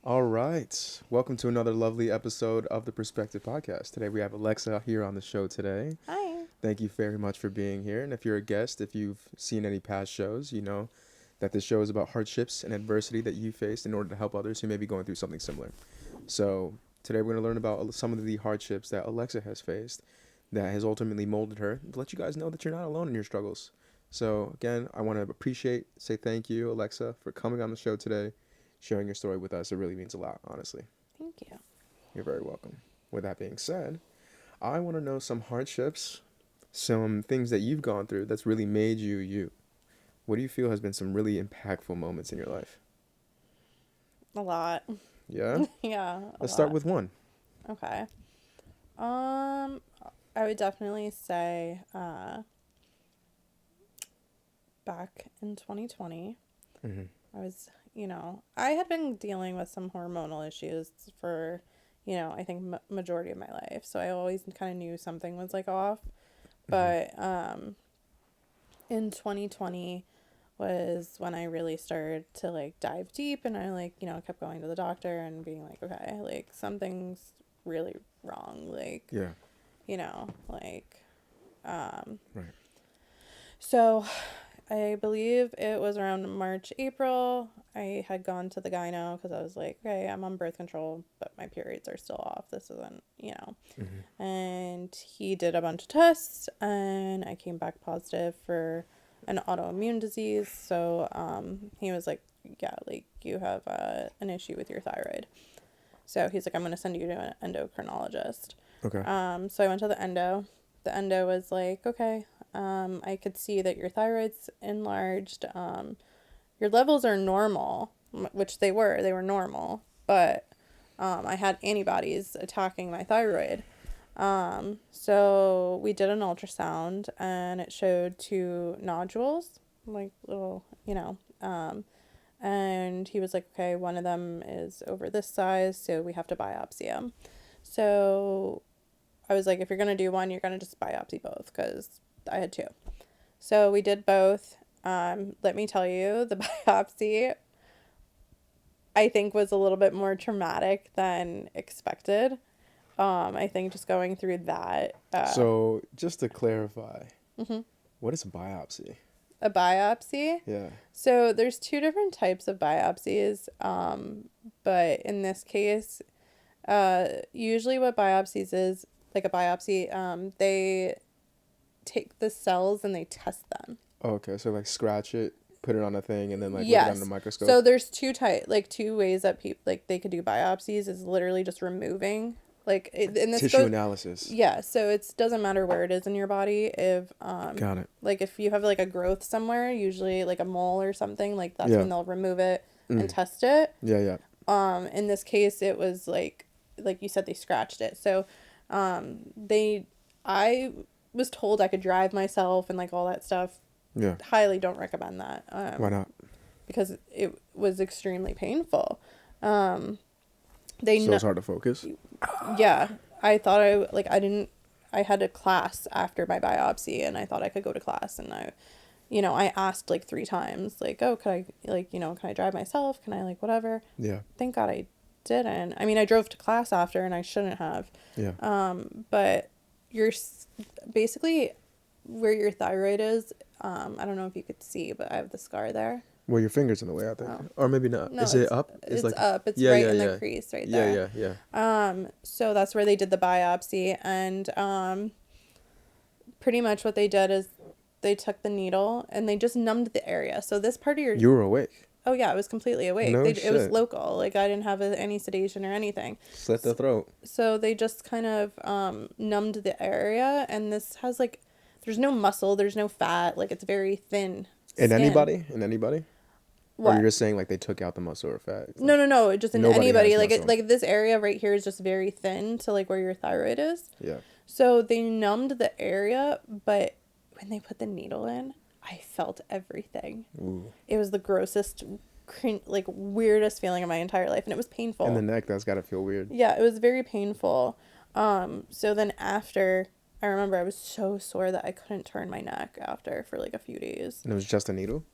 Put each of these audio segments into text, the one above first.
All right. Welcome to another lovely episode of the Perspective Podcast. Today we have Alexa here on the show today. Hi. Thank you very much for being here. And if you're a guest, if you've seen any past shows, you know that this show is about hardships and adversity that you faced in order to help others who may be going through something similar. So today we're going to learn about some of the hardships that Alexa has faced that has ultimately molded her to let you guys know that you're not alone in your struggles. So again, I want to say thank you, Alexa, for coming on the show today, sharing your story with us. It really means a lot, honestly. Thank you. You're very welcome. With that being said, I want to know some hardships, some things that you've gone through that's really made you you. What do you feel has been some really impactful moments in your life? A lot. Yeah? Yeah. Let's start with one. Okay. I would definitely say back in 2020, I was, I had been dealing with some hormonal issues for, I think majority of my life. So I always kind of knew something was like off. But in 2020 was when I really started to like dive deep, and I kept going to the doctor and being like, okay, like something's really wrong. Like, Yeah. Right. So I believe it was around March, April. I had gone to the gyno because I was like, okay, I'm on birth control, but my periods are still off. This isn't, And he did a bunch of tests, and I came back positive for an autoimmune disease. So he was like, yeah, like you have an issue with your thyroid. So he's like, I'm going to send you to an endocrinologist. Okay. So I went to the endo. The endo was like, okay, I could see that your thyroid's enlarged. Your levels are normal, which they were normal, but I had antibodies attacking my thyroid. So we did an ultrasound, and it showed 2 nodules, like little, and he was like, okay, one of them is over this size, so we have to biopsy them. So I was like, if you're going to do one, you're going to just biopsy both, because I had 2. So we did both. Let me tell you, the biopsy, I think, was a little bit more traumatic than expected. I think just going through that. So just to clarify, what is a biopsy? A biopsy? Yeah. So there's 2 different types of biopsies. But in this case, usually what biopsies is, like a biopsy, they take the cells and they test them. Okay, so like scratch it, put it on a thing, and then like look Yes. it under the microscope. So there's 2 ways that people they could do biopsies is literally just removing in this tissue analysis. Yeah, so it doesn't matter where it is in your body. If Got it. like if you have like a growth somewhere, usually like a mole or something, like that's when they'll remove it and test it. Yeah. In this case, it was like you said, they scratched it. So I was told I could drive myself and like all that stuff. Yeah. Highly don't recommend that. Why not? Because it was extremely painful. So it's hard to focus? Yeah. I thought I had a class after my biopsy, and I thought I could go to class, and I asked like 3 times, like, oh, could I can I drive myself? Can I whatever? Yeah. Thank God I didn't. I mean, I drove to class after, and I shouldn't have. Yeah. But you're basically where your thyroid is. I don't know if you could see, but I have the scar there. Well, your finger's in the way, I think. Oh. Or maybe not. No, is it up? It's up. It's right in the crease right there. Yeah. So that's where they did the biopsy, and pretty much what they did is they took the needle and they just numbed the area. So this part of your... You were awake? Oh, yeah, I was completely awake. No shit. It was local. Like, I didn't have any sedation or anything. Slit the throat. So they just kind of numbed the area, and this has, there's no muscle, there's no fat. Like, it's very thin skin. In anybody? What? Or you're just saying, they took out the muscle or fat? No. Just in Nobody anybody. has muscle. This area right here is just very thin to, where your thyroid is. Yeah. So they numbed the area, but when they put the needle in, I felt everything. Ooh. It was the grossest, weirdest feeling of my entire life, and it was painful. In the neck, that's gotta feel weird. Yeah, it was very painful. So then after, I remember I was so sore that I couldn't turn my neck after for a few days. And it was just a needle?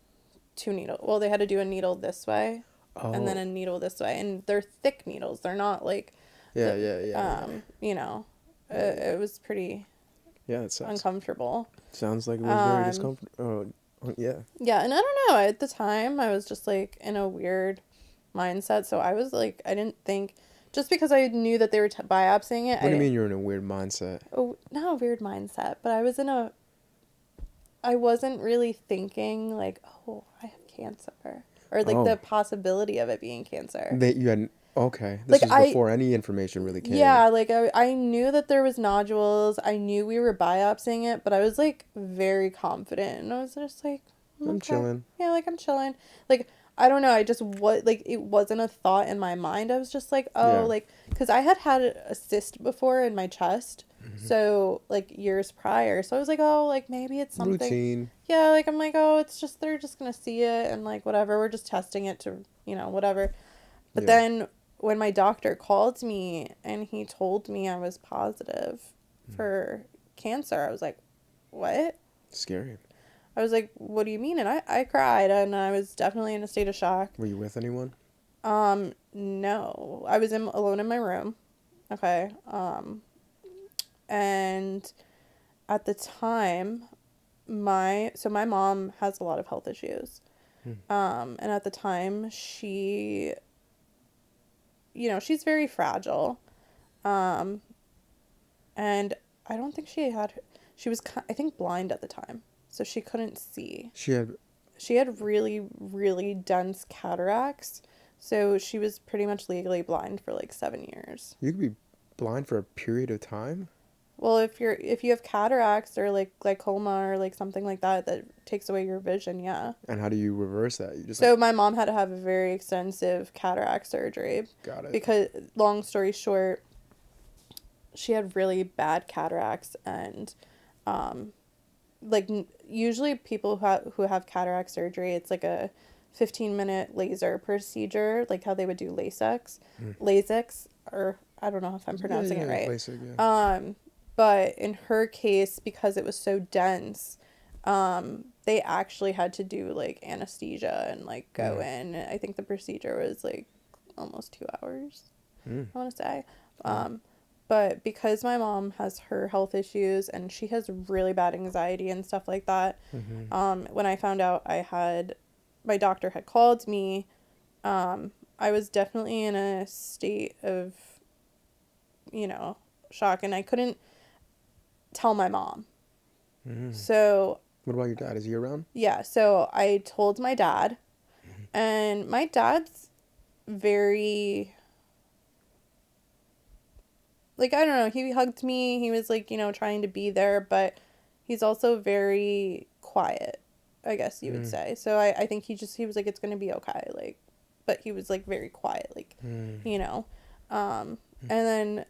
2 needles. Well, they had to do a needle this way. and then Oh. a needle this way, and they're thick needles. They're not like Yeah, the yeah, yeah, yeah. you know, Yeah, yeah. it was pretty Yeah, it sucks. uncomfortable. Sounds like it was very Um, discomfort. Oh, yeah. yeah, and I don't know. At the time, I was just like in a weird mindset, so I was like, I didn't think just because I knew that they were biopsying it. What do you mean you're in a weird mindset? Oh, not a weird mindset, but I wasn't really thinking like, oh, I have cancer, or like the Oh, possibility of it being cancer. that you had. Okay, this Like was before any information really came. yeah, like I knew that there was nodules. I knew we were biopsying it, but I was like very confident, and I was just like, I'm okay, chilling. yeah, like I'm chilling. Like I don't know, I just what like it wasn't a thought in my mind. I was just like, oh, Yeah. like because I had a cyst before in my chest, so like years prior. So I was like, oh, like maybe it's something. Routine. Yeah, like I'm like, oh, it's just they're just gonna see it and like whatever. We're just testing it to whatever. But Yeah. then when my doctor called me and he told me I was positive for cancer, I was like, what? Scary. I was like, what do you mean? And I cried and I was definitely in a state of shock. Were you with anyone? No. I was alone in my room. Okay. And at the time, my mom has a lot of health issues. And at the time she's very fragile. Um, and I don't think she was, I think, blind at the time. So she couldn't see. She had. She had really, really dense cataracts. So she was pretty much legally blind for like 7 years. You could be blind for a period of time. Well, if you have cataracts or like glaucoma or like something like that takes away your vision, yeah. And how do you reverse that? You just So my mom had to have a very extensive cataract surgery got it. because, long story short, she had really bad cataracts and usually people who have cataract surgery, it's like a 15-minute laser procedure, like how they would do LASIK, or I don't know if I'm pronouncing it right. LASIK, yeah. But in her case, because it was so dense, they actually had to do like anesthesia and like go in. I think the procedure was like almost 2 hours, I want to say. But because my mom has her health issues and she has really bad anxiety and stuff like that, when I found out my doctor had called me, I was definitely in a state of, shock, and I couldn't tell my mom. So What about your dad? Is he around? yeah, so I told my dad, and my dad's very, like, I don't know, he hugged me, he was like, trying to be there, but he's also very quiet, I guess you would say. So I think he was like, it's gonna be okay, like, but he was like very quiet, like, and then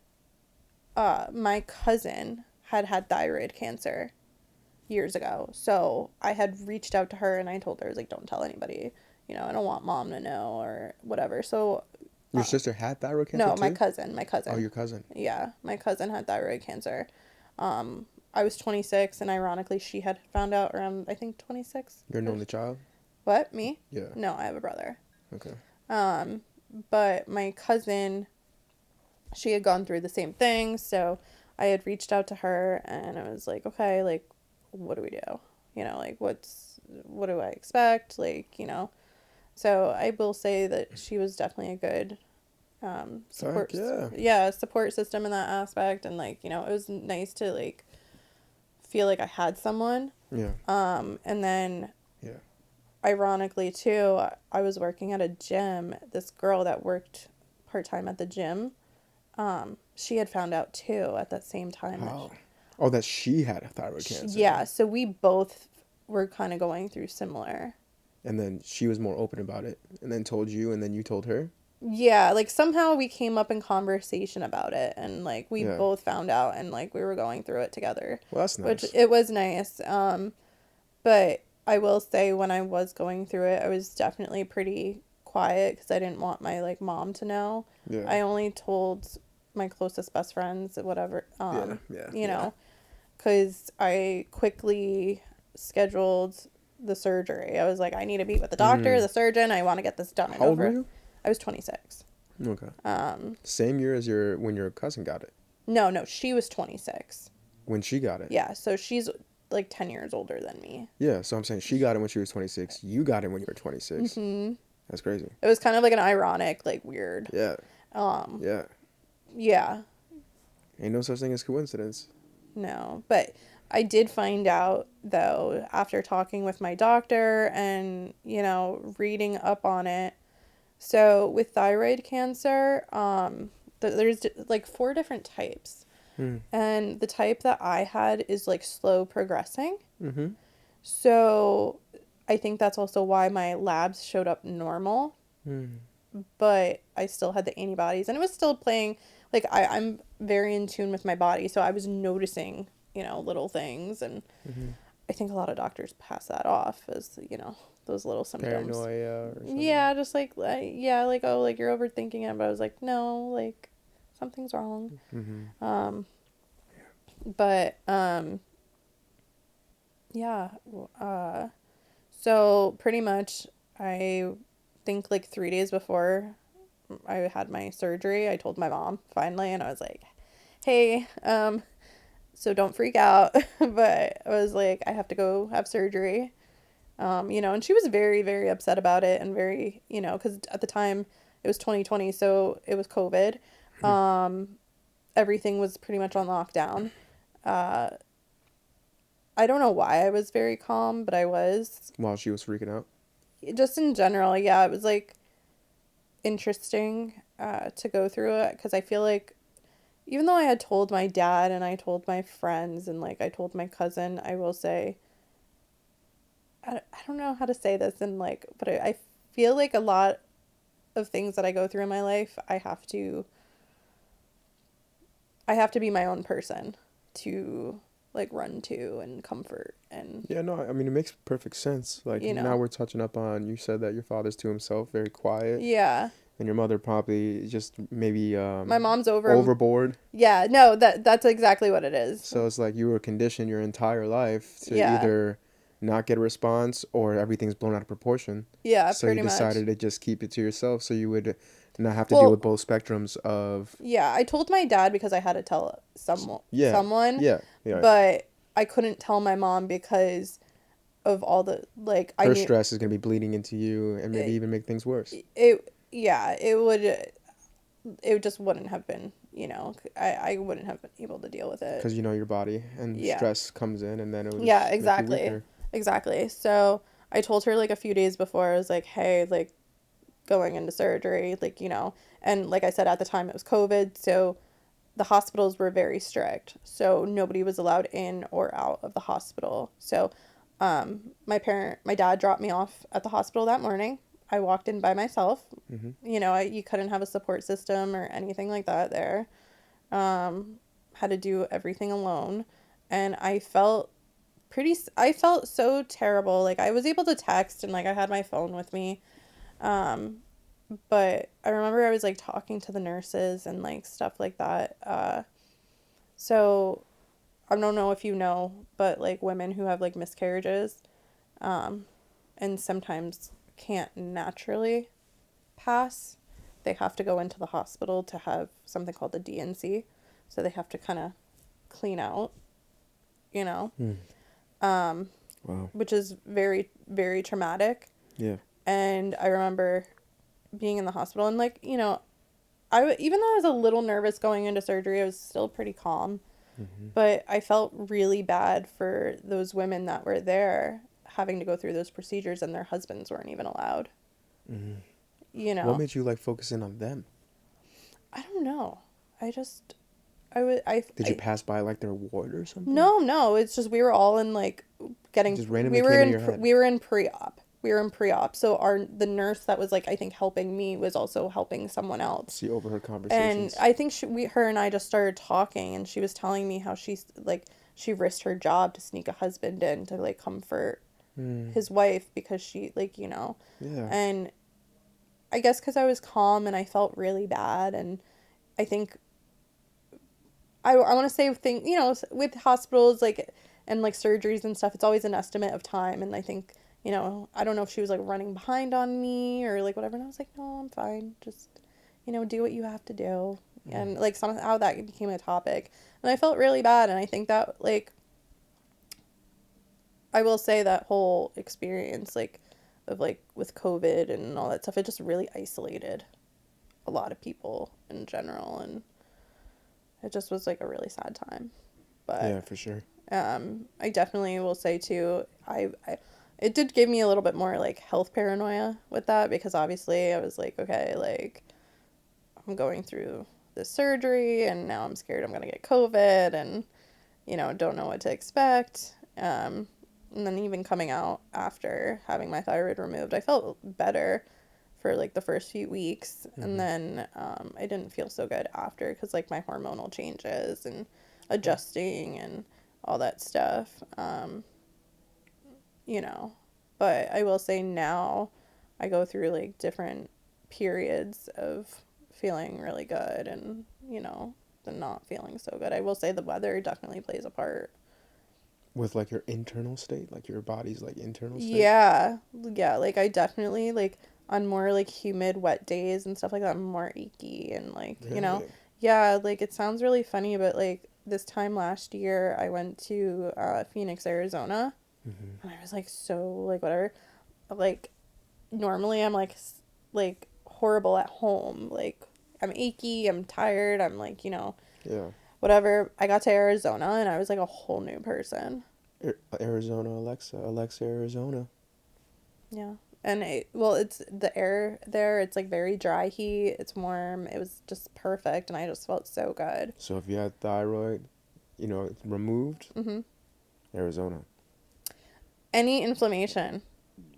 my cousin had thyroid cancer years ago. So I had reached out to her and I told her, I was like, don't tell anybody, I don't want mom to know or whatever. So Your sister had thyroid cancer no, too? my cousin. Oh, your cousin. Yeah, my cousin had thyroid cancer. I was 26 and ironically she had found out around, I think, 26. You're an only child? What? Me? Yeah. No, I have a brother. Okay. But my cousin, she had gone through the same thing, so I had reached out to her and I was like, okay, like, what do we do? Like, what do I expect? Like, so I will say that she was definitely a good support. Yeah. Support system in that aspect. And like, it was nice to like feel like I had someone. Yeah. And then Yeah. ironically too, I was working at a gym. This girl that worked part-time at the gym, she had found out too at that same time. How? Oh, that she had a thyroid cancer. Yeah, so we both were kind of going through similar. And then she was more open about it and then told you and then you told her? Yeah, like somehow we came up in conversation about it and like we Yeah. both found out and like we were going through it together. Well, that's nice. Which it was nice. But I will say when I was going through it, I was definitely pretty quiet because I didn't want my like mom to know. Yeah. I only told my closest best friends, whatever. Yeah. Because I quickly scheduled the surgery. I was like, I need to meet with the doctor, the surgeon. I want to get this done and How old were over. you? I was 26. Okay. Same year as when your cousin got it. No, she was 26. When she got it. Yeah, so she's like 10 years older than me. Yeah, so I'm saying she got it when she was 26. You got it when you were 26. Mm-hmm. That's crazy. It was kind of like an ironic, like weird. Yeah. Yeah. Yeah. Ain't no such thing as coincidence. No, but I did find out though after talking with my doctor and, you know, reading up on it. So with thyroid cancer, there's like 4 different types. And the type that I had is like slow progressing. Mm-hmm. So I think that's also why my labs showed up normal. But I still had the antibodies and it was still playing, like I'm very in tune with my body. So I was noticing, you know, little things. And I think a lot of doctors pass that off as, you know, those little symptoms. Paranoia or something. Yeah, just like, yeah, like, oh, like you're overthinking it. But I was like, no, like something's wrong. But, yeah, so pretty much I think like 3 days before I had my surgery, I told my mom finally, and I was like, hey, so don't freak out, but I was like, I have to go have surgery, you know, and she was very, very upset about it and very, you know, because at the time it was 2020, so it was COVID. Everything was pretty much on lockdown. I don't know why I was very calm, but I was. While she was freaking out? Just in general, yeah, it was like interesting to go through it because I feel like even though I had told my dad and I told my friends and like I told my cousin, I will say, I don't know how to say this and like, but I feel like a lot of things that I go through in my life, I have to be my own person to like run to and comfort and yeah, no, I mean it makes perfect sense. Like, you know. now we're touching up on, you said that your father's to himself, very quiet. Yeah. And your mother probably just maybe my mom's overboard. Yeah, no, that's exactly what it is. So it's like you were conditioned your entire life to Yeah. either not get a response or everything's blown out of proportion. Yeah, so pretty you decided much. to just keep it to yourself so you would not have to deal with both spectrums of. Yeah, I told my dad because I had to tell someone. Yeah. But I couldn't tell my mom because of all the like her stress is gonna be bleeding into you and maybe even make things worse. It just wouldn't have been, you know, I wouldn't have been able to deal with it because you know your body and stress comes in and then it would exactly. So I told her like a few days before, I was like, hey, like going into surgery, like, you know, and like I said at the time it was COVID, so the hospitals were very strict, so nobody was allowed in or out of the hospital. So my dad dropped me off at the hospital that morning. I walked in by myself. You know, you couldn't have a support system or anything like that there. Had to do everything alone. And I felt so terrible. Like I was able to text and like I had my phone with me. But I remember I was like talking to the nurses and like stuff like that. So I don't know if you know, but like women who have like miscarriages, and sometimes can't naturally pass, they have to go into the hospital to have something called the DNC. So they have to kind of clean out, you know, wow. Which is very, very traumatic. Yeah. And I remember being in the hospital and like, you know, even though I was a little nervous going into surgery, I was still pretty calm. But I felt really bad for those women that were there having to go through those procedures and their husbands weren't even allowed. You know. What made you like focusing on them? I don't know. Did you pass by like their ward or something? No. It's just we were all in like getting. Just randomly came in your head. We were in pre-op. So the nurse that was like I think helping me was also helping someone else. She overheard conversations. And I think her and I just started talking, and she was telling me how she risked her job to sneak a husband in to like comfort his wife because she like, you know. Yeah. And I guess because I was calm and I felt really bad, and I think I want to say you know, with hospitals like and like surgeries and stuff, it's always an estimate of time, and I think, I don't know if she was like running behind on me or like whatever. And I was like, no, I'm fine. Just, do what you have to do. And like somehow that became a topic. And I felt really bad. And I think that like, I will say that whole experience, like, of like with COVID and all that stuff, it just really isolated a lot of people in general. And it just was like a really sad time. But Yeah, for sure. I definitely will say too, it did give me a little bit more like health paranoia with that, because obviously I was like, okay, like I'm going through this surgery and now I'm scared I'm going to get COVID and, don't know what to expect. And then even coming out after having my thyroid removed, I felt better for like the first few weeks. And then I didn't feel so good after, because like my hormonal changes and adjusting and all that stuff. But I will say now I go through like different periods of feeling really good and, then not feeling so good. I will say the weather definitely plays a part. With like your internal state, like your body's like internal state. Yeah. Yeah, like I definitely like on more like humid, wet days and stuff like that, I'm more achy and like, Really? yeah, like it sounds really funny, but like this time last year I went to Phoenix, Arizona. And I was like so like whatever. Like normally I'm like horrible at home. Like I'm achy, I'm tired, I'm like, Yeah. whatever. I got to Arizona and I was like a whole new person. Arizona, Alexa, Arizona. Yeah. And it's the air there, it's like very dry heat, it's warm. It was just perfect and I just felt so good. So if you had thyroid, it's removed, Arizona. Any inflammation.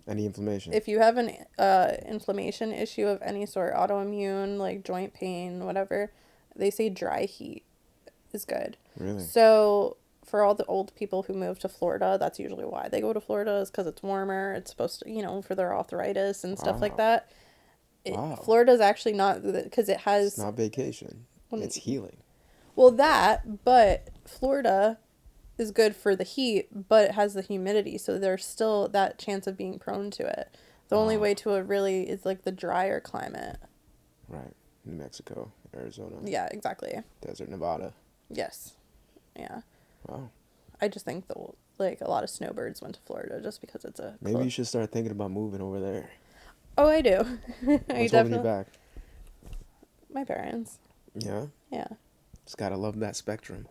Any inflammation. If you have an inflammation issue of any sort, autoimmune, like joint pain, whatever, they say dry heat is good. Really? So for all the old people who move to Florida, that's usually why they go to Florida, is because it's warmer. It's supposed to, for their arthritis and stuff like Wow. that. Wow. Florida's actually not, because it has... It's not vacation. It's healing. Well, but Florida is good for the heat, but it has the humidity, so there's still that chance of being prone to it. The only way to it really is like the drier climate. Right. New Mexico, Arizona. Yeah, exactly. Desert Nevada. Yes. Yeah. Wow. I just think like a lot of snowbirds went to Florida just because it's a... Maybe you should start thinking about moving over there. Oh, I do. What's holding you back? My parents. Yeah? Yeah. Just gotta love that spectrum.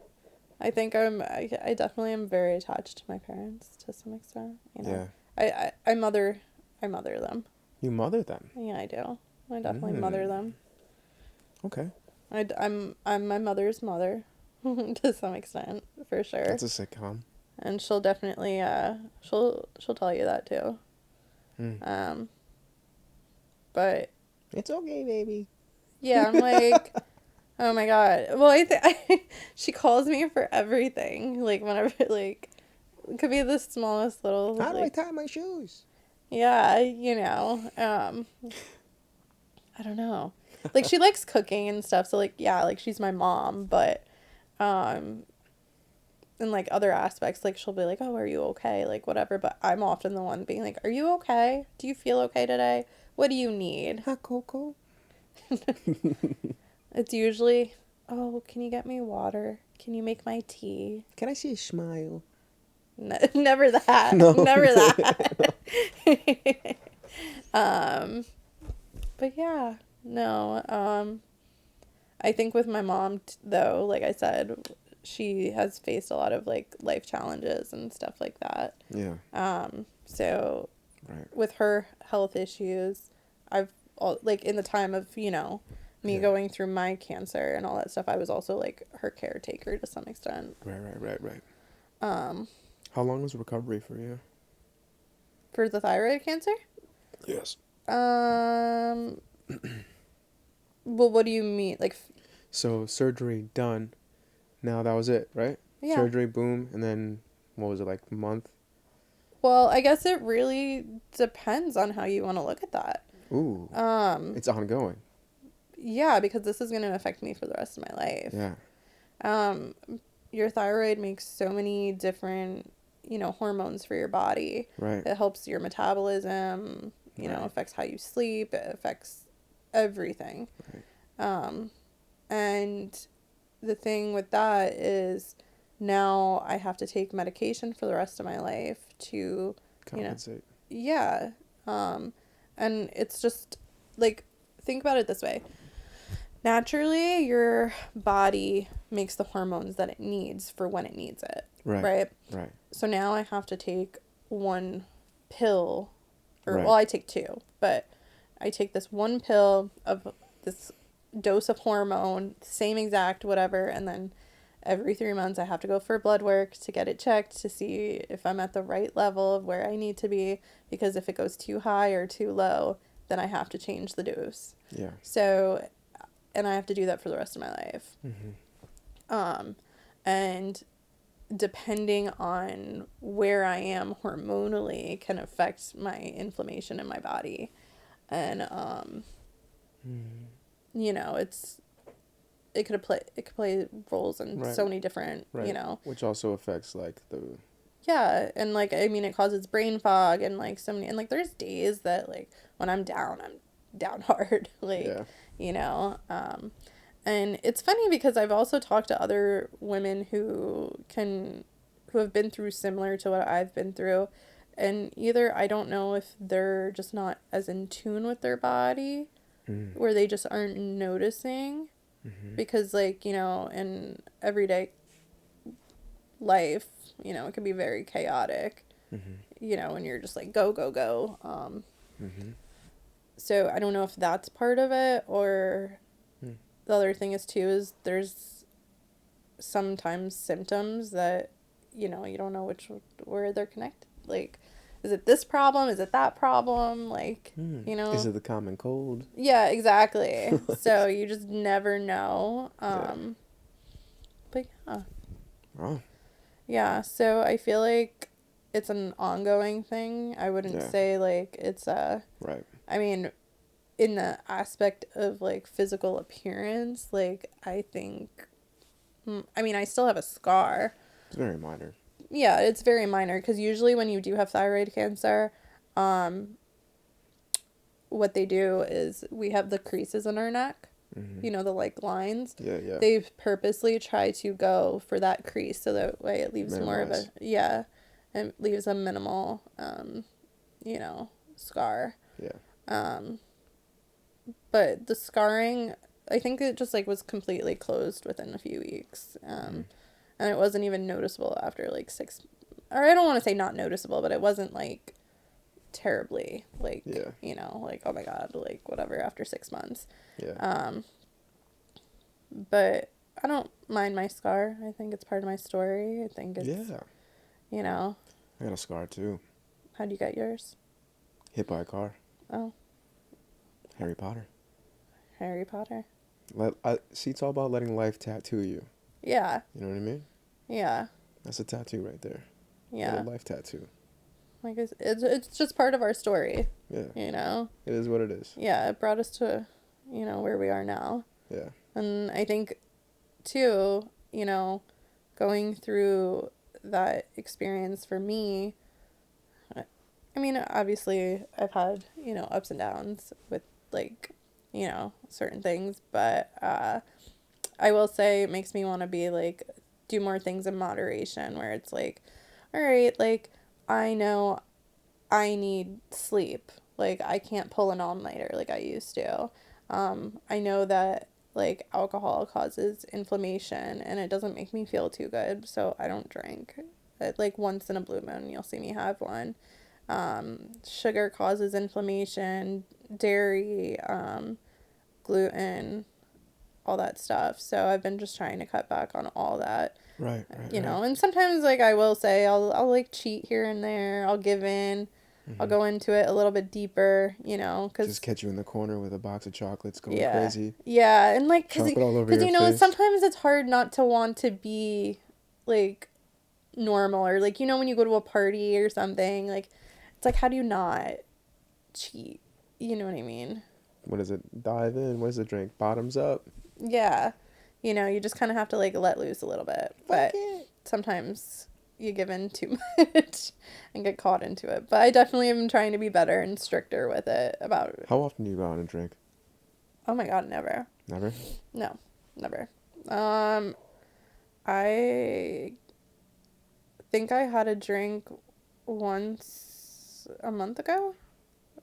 I think I definitely am very attached to my parents to some extent. Yeah. I mother them. You mother them? Yeah, I do. I definitely mother them. Okay. I'm my mother's mother to some extent, for sure. That's a sitcom. And she'll definitely she'll tell you that too. But it's okay, baby. yeah, I'm like, oh my god. Well, she calls me for everything. Like whenever, like, it could be the smallest little. How do I tie my shoes? Yeah, I don't know. Like she likes cooking and stuff, so like yeah, like she's my mom, but in like other aspects, like she'll be like, "Oh, are you okay?" Like whatever, but I'm often the one being like, "Are you okay? Do you feel okay today? What do you need?" Hot cocoa. It's usually, "Oh, can you get me water? Can you make my tea?" Can I see a smile? Never that. No. Never that. But yeah, no. I think with my mom though, like I said, she has faced a lot of like life challenges and stuff like that. Yeah. So right. with her health issues, like in the time of, me going through my cancer and all that stuff, I was also like her caretaker to some extent. Right. How long was recovery for you? For the thyroid cancer? Yes. Well, what do you mean? Like, so surgery done. Now that was it, right? Yeah. Surgery, boom, and then what was it, like a month? Well, I guess it really depends on how you want to look at that. Ooh. It's ongoing. Yeah, because this is going to affect me for the rest of my life. Yeah. Your thyroid makes so many different hormones for your body. Right. It helps your metabolism, Right. affects how you sleep, it affects everything. Right. And the thing with that is now I have to take medication for the rest of my life to, Compensate. yeah. And it's just like, think about it this way. Naturally, your body makes the hormones that it needs for when it needs it. Right. Right? Right. So now I have to take one pill, or, Right. well, I take two, but I take this one pill of this dose of hormone, same exact whatever, and then every 3 months I have to go for blood work to get it checked to see if I'm at the right level of where I need to be, because if it goes too high or too low, then I have to change the dose. Yeah. So, and I have to do that for the rest of my life. Mm-hmm. And depending on where I am hormonally can affect my inflammation in my body. And, it could play roles in Right. so many different, Right. Which also affects like the. Yeah, and like it causes brain fog and like so many, and like there's days that like when I'm down hard, like Yeah. And it's funny because I've also talked to other women who have been through similar to what I've been through, and either I don't know if they're just not as in tune with their body, where they just aren't noticing, because like, in everyday life, it can be very chaotic, when you're just like go, go, go. So I don't know if that's part of it, or the other thing is too is there's sometimes symptoms that, you don't know where they're connected. Like, is it this problem? Is it that problem? Like, Is it the common cold? Yeah, exactly. So you just never know. But yeah. Oh. Yeah, so I feel like it's an ongoing thing. I wouldn't say like it's Right. I mean, in the aspect of like physical appearance, like I think I still have a scar. It's very minor. Yeah, it's very minor, because usually when you do have thyroid cancer, what they do is we have the creases in our neck. The like lines. Yeah, yeah. They purposely try to go for that crease so that way it leaves more of a it leaves a minimal scar. Yeah. But the scarring, I think it just like was completely closed within a few weeks. And it wasn't even noticeable after like 6, or I don't want to say not noticeable, but it wasn't like terribly like, like, oh my God, like whatever after 6 months. Yeah. But I don't mind my scar. I think it's part of my story. I think it's, I got a scar too. How'd you get yours? Hit by a car. Oh. Harry Potter. Harry Potter. See, it's all about letting life tattoo you. Yeah. You know what I mean? Yeah. That's a tattoo right there. Yeah. A life tattoo. Like it's just part of our story. Yeah. It is what it is. Yeah, it brought us to, where we are now. Yeah. And I think, too, going through that experience for me, I mean, obviously I've had, ups and downs with like, certain things, but I will say it makes me want to be like, do more things in moderation, where it's like, all right, like I know I need sleep. Like I can't pull an all-nighter like I used to. I know that like alcohol causes inflammation and it doesn't make me feel too good, so I don't drink. Like once in a blue moon you'll see me have one. Sugar causes inflammation, dairy, gluten, all that stuff. So I've been just trying to cut back on all that. Right. And sometimes like I will say I'll like cheat here and there. I'll give in. I'll go into it a little bit deeper, cause just catch you in the corner with a box of chocolates going crazy. Yeah, and like chocolate all over your face. Sometimes it's hard not to want to be like normal, or like when you go to a party or something, like it's like, how do you not cheat? You know what I mean? What is it? Dive in. What is the drink? Bottoms up. Yeah, you just kind of have to like let loose a little bit, but sometimes you give in too much and get caught into it. But I definitely am trying to be better and stricter with it about. How often do you go out and drink? Oh my God, never. Never? No, never. I think I had a drink once a month ago,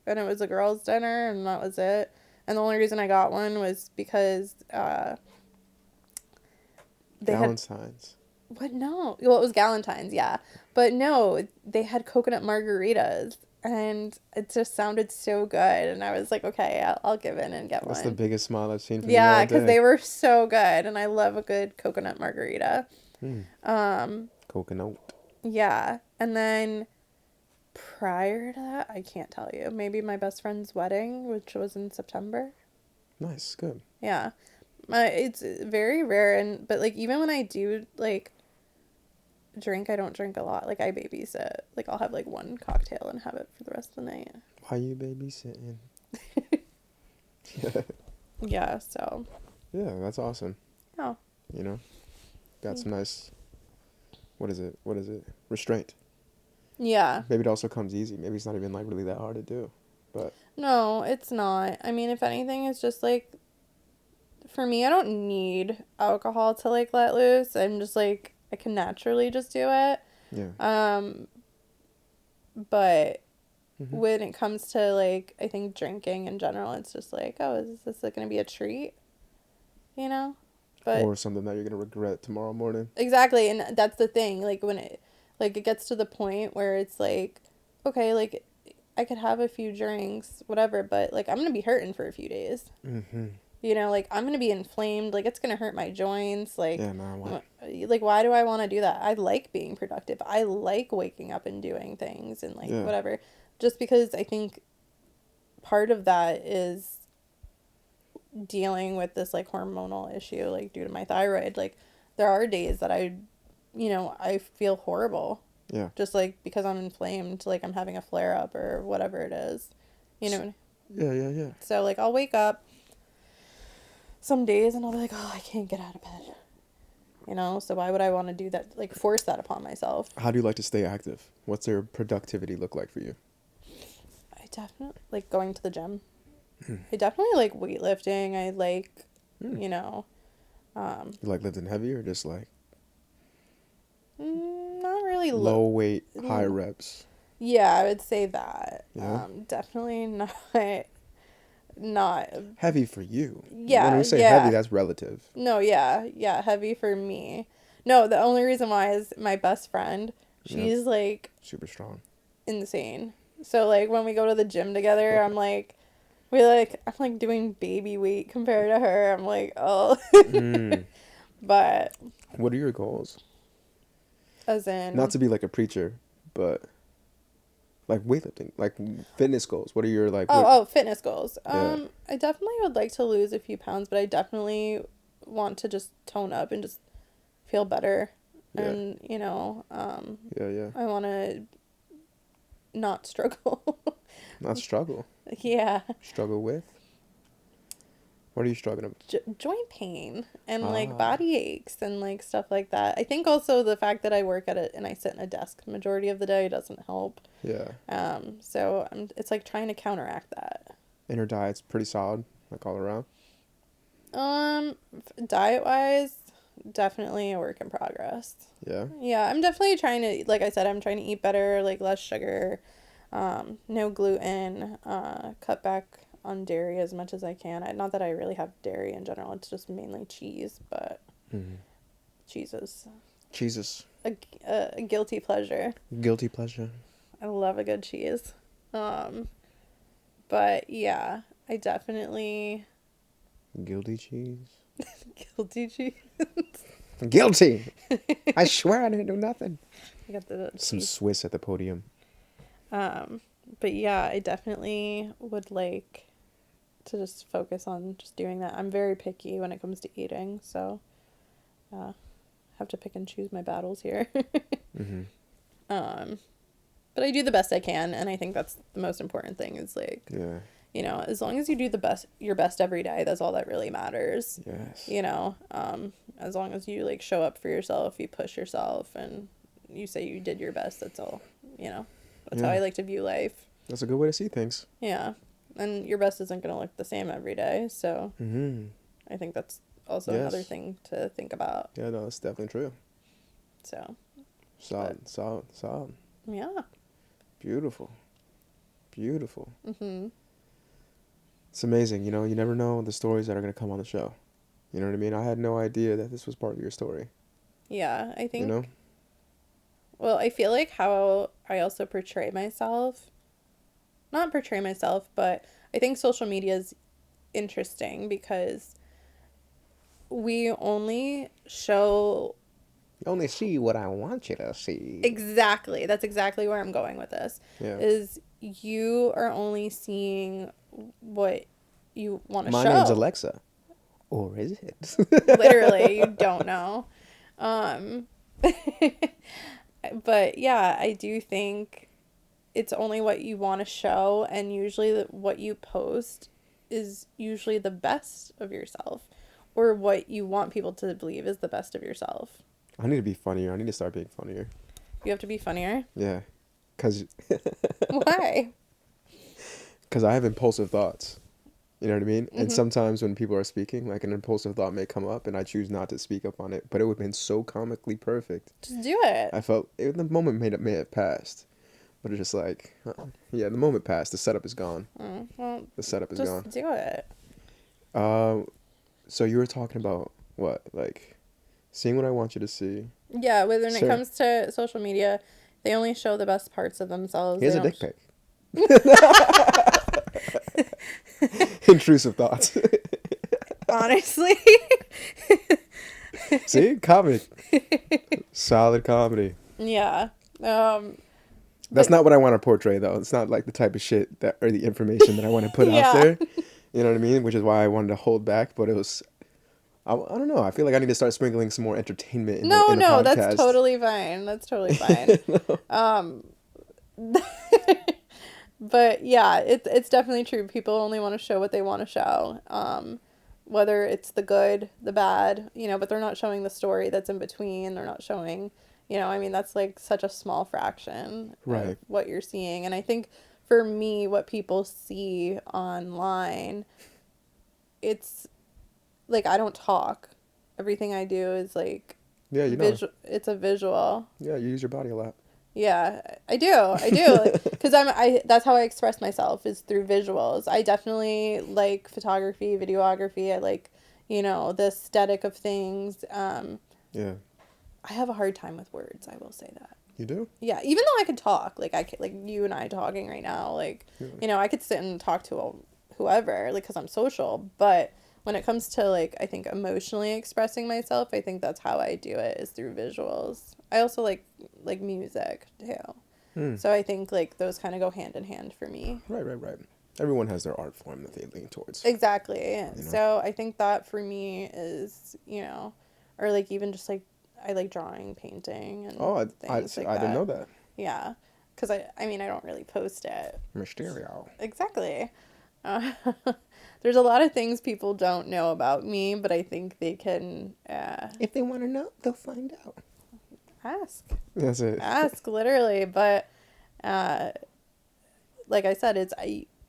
and it was a girls' dinner, and that was it. And the only reason I got one was because they Valentine's. had what? No, well, it was Galentine's, yeah, but no, they had coconut margaritas, and it just sounded so good, and I was like, okay, I'll give in and get That's one. the biggest smile I've seen from Yeah, you all because day. they were so good, and I love a good coconut margarita. Mm. Coconut. Yeah, and then prior to that, I can't tell you. Maybe my best friend's wedding, which was in September. Nice, good. Yeah, it's very rare, and but like even when I do like drink, I don't drink a lot. Like I babysit. Like I'll have like one cocktail and have it for the rest of the night. Why you babysitting? Yeah, so. Yeah, that's awesome. Oh. You know, got some nice. What is it? Restraint. Yeah. Maybe it also comes easy. Maybe it's not even like really that hard to do, but. No, it's not. I mean, if anything, it's just like, for me, I don't need alcohol to like let loose. I'm just like, I can naturally just do it. Yeah. But Mm-hmm. when it comes to like, I think drinking in general, it's just like, oh, is this like going to be a treat? You know? But Or something that you're gonna regret tomorrow morning. exactly, and that's the thing. Like when it gets to the point where it's like, okay, like I could have a few drinks, whatever, but like I'm gonna be hurting for a few days. Mm-hmm. You know, like I'm gonna be inflamed. Like it's gonna hurt my joints. Like, Yeah, no, why? like why do I want to do that? I like being productive. I like waking up and doing things and like Yeah. whatever. Just because I think part of that is dealing with this like hormonal issue, like due to my thyroid. Like there are days that I feel horrible. Yeah. Just like because I'm inflamed, like I'm having a flare up or whatever it is. You know. Yeah. So like I'll wake up some days and I'll be like, oh, I can't get out of bed. You know, so why would I want to do that? Like force that upon myself. How do you like to stay active? What's their productivity look like for you? I definitely like going to the gym. I definitely like weightlifting. I like, you know, You like lifting heavy or just like not really low weight, high reps? Yeah, I would say that. Yeah. Definitely not. Heavy for you. Yeah, When we say yeah. heavy, that's relative. No, yeah, heavy for me. No, the only reason why is my best friend. She's like Super strong. insane. So like when we go to the gym together, I'm like, I'm like doing baby weight compared to her. I'm like, oh. But What are your goals? as in Not to be like a preacher, but like weightlifting, like fitness goals. What are your like? fitness goals. Yeah. I definitely would like to lose a few pounds, but I definitely want to just tone up and just feel better. Yeah. And you know, Yeah. I want to not struggle. Not struggle. Yeah. Struggle with? What are you struggling with? Joint pain and like body aches and like stuff like that. I think also the fact that I work at it and I sit in a desk majority of the day doesn't help. Yeah. So it's like trying to counteract that. And your diet's pretty solid, like all around? Diet wise, definitely a work in progress. Yeah. Yeah, I'm definitely trying to, like I said, I'm trying to eat better, like less sugar, no gluten, cut back on dairy as much as I can. Not that I really have dairy in general. It's just mainly cheese, but cheese is Jesus. a guilty pleasure. Guilty pleasure. I love a good cheese. But yeah, I definitely Guilty cheese. guilty cheese. Guilty. I swear I didn't do nothing. I got the Some cheese. Swiss at the podium. But yeah, I definitely would like to just focus on just doing that. I'm very picky when it comes to eating, so have to pick and choose my battles here. But I do the best I can, and I think that's the most important thing is like, you know, as long as you do your best every day, that's all that really matters. Yes. You know, as long as you like show up for yourself, you push yourself, and you say you did your best, that's all, that's Yeah. how I like to view life. That's a good way to see things. Yeah. And your best isn't going to look the same every day. So I think that's also another thing to think about. Yeah, no, that's definitely true. So. Solid. Yeah. Beautiful. It's amazing, you never know the stories that are going to come on the show. You know what I mean? I had no idea that this was part of your story. Yeah, I think. Well, I feel like how I also portray myself. Not portray myself, but I think social media is interesting because we only show. You only see what I want you to see. Exactly. That's exactly where I'm going with this. Yeah. Is you are only seeing what you want to show. My name's Alexa. Or is it? Literally, you don't know. But yeah, I do think it's only what you want to show, and usually what you post is usually the best of yourself, or what you want people to believe is the best of yourself. I need to be funnier. I need to start being funnier. You have to be funnier? Yeah. Because... Why? Because I have impulsive thoughts. You know what I mean? And sometimes when people are speaking, like an impulsive thought may come up and I choose not to speak up on it. But it would have been so comically perfect. Just do it. I felt... the moment may have passed. But it's just like... yeah, the moment passed. The setup is gone. Well, the setup is gone. Just do it. So you were talking about what? Like... seeing what I want you to see. Yeah, when it comes to social media, they only show the best parts of themselves. Here's a dick pic. Intrusive thoughts. Honestly. See? Comedy. Solid comedy. Yeah. That's not what I want to portray, though. It's not like the type of shit or the information that I want to put out there. You know what I mean? Which is why I wanted to hold back, but it was... I don't know. I feel like I need to start sprinkling some more entertainment in the podcast. That's totally fine. That's totally fine. But yeah, it's definitely true. People only want to show what they want to show. Whether it's the good, the bad, but they're not showing the story that's in between. They're not showing, that's like such a small fraction of what you're seeing. And I think for me, what people see online, it's like, I don't talk. Everything I do is like, it's a visual. Yeah, you use your body a lot. Yeah, I do. Because that's how I express myself, is through visuals. I definitely like photography, videography. I like, the aesthetic of things. Yeah. I have a hard time with words, I will say that. You do? Yeah, even though I could talk, like you and I talking right now, like, I could sit and talk to whoever, like, because I'm social, but when it comes to, like, I think emotionally expressing myself, I think that's how I do it, is through visuals. I also like music too. So I think, like, those kind of go hand in hand for me. Right. Everyone has their art form that they lean towards. Exactly. So I think that for me is, or like even just like, I like drawing, painting, and things like I that. didn't know that. Yeah. Because I don't really post it. Mysterio. Exactly. There's a lot of things people don't know about me, but I think they can... if they want to know, they'll find out. Ask. That's it. Ask, literally. But like I said,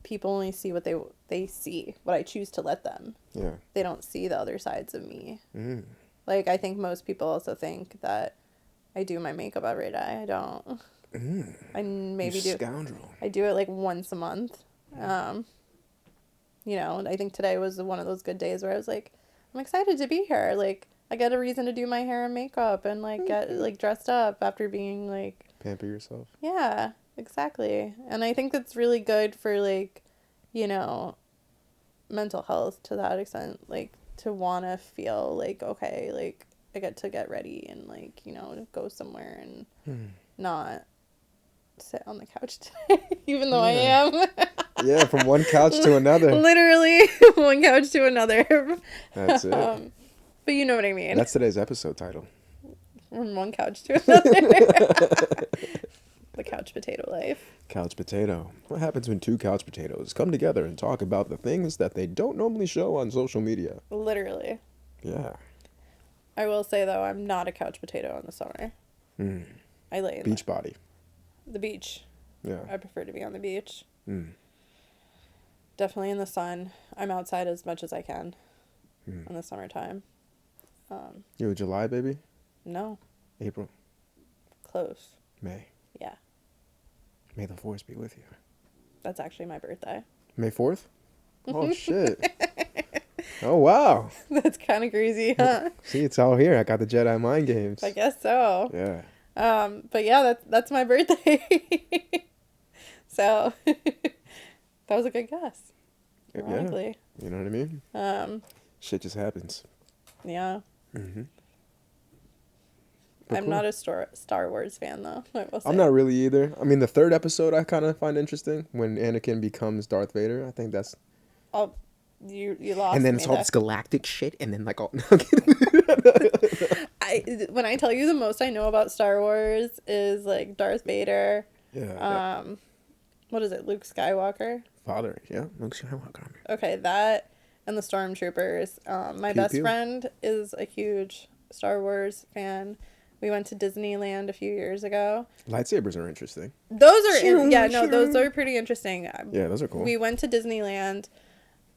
people only see what they see, what I choose to let them. Yeah. They don't see the other sides of me. Like, I think most people also think that I do my makeup every day. I don't. I maybe do. Scoundrel. I do it like once a month. I think today was one of those good days where I was like, I'm excited to be here. Like, I get a reason to do my hair and makeup and like get like dressed up after being like... Pamper yourself. Yeah, exactly. And I think that's really good for like, mental health to that extent. Like, to want to feel like, okay, like I get to get ready and like, go somewhere and not sit on the couch today, even though I am. Yeah, from one couch to another. Literally, one couch to another. That's it. But you know what I mean. That's today's episode title. From one couch to another. The couch potato life. Couch potato. What happens when two couch potatoes come together and talk about the things that they don't normally show on social media? Literally. Yeah. I will say, though, I'm not a couch potato in the summer. I lay in Beach body. the beach. Yeah. I prefer to be on the beach. Mm. Definitely in the sun. I'm outside as much as I can Mm. in the summertime. You a July baby? No, April? close. May? Yeah, May the force be with you. that's actually my birthday. May 4th? Oh, shit. Oh, wow. That's kind of crazy, huh? See, it's all here. I got the Jedi mind games. I guess so. Yeah. But yeah, that's my birthday. So that was a good guess. Yeah. Ironically. You know what I mean? Shit just happens. Yeah. Mm-hmm. I'm not a Star Wars fan though. I will say. I'm not really either. I mean, the third episode I kind of find interesting when Anakin becomes Darth Vader. I think that's. Oh, you lost. And then me it's all there. this galactic shit, and then like all. When I tell you the most I know about Star Wars is like Darth Vader. Yeah. What is it? Luke Skywalker. Father, yeah, Luke Skywalker. Okay, that and the Stormtroopers. My Pew, best pew. friend is a huge Star Wars fan. We went to Disneyland a few years ago. Lightsabers are interesting. Those are those are pretty interesting. Yeah, those are cool. We went to Disneyland.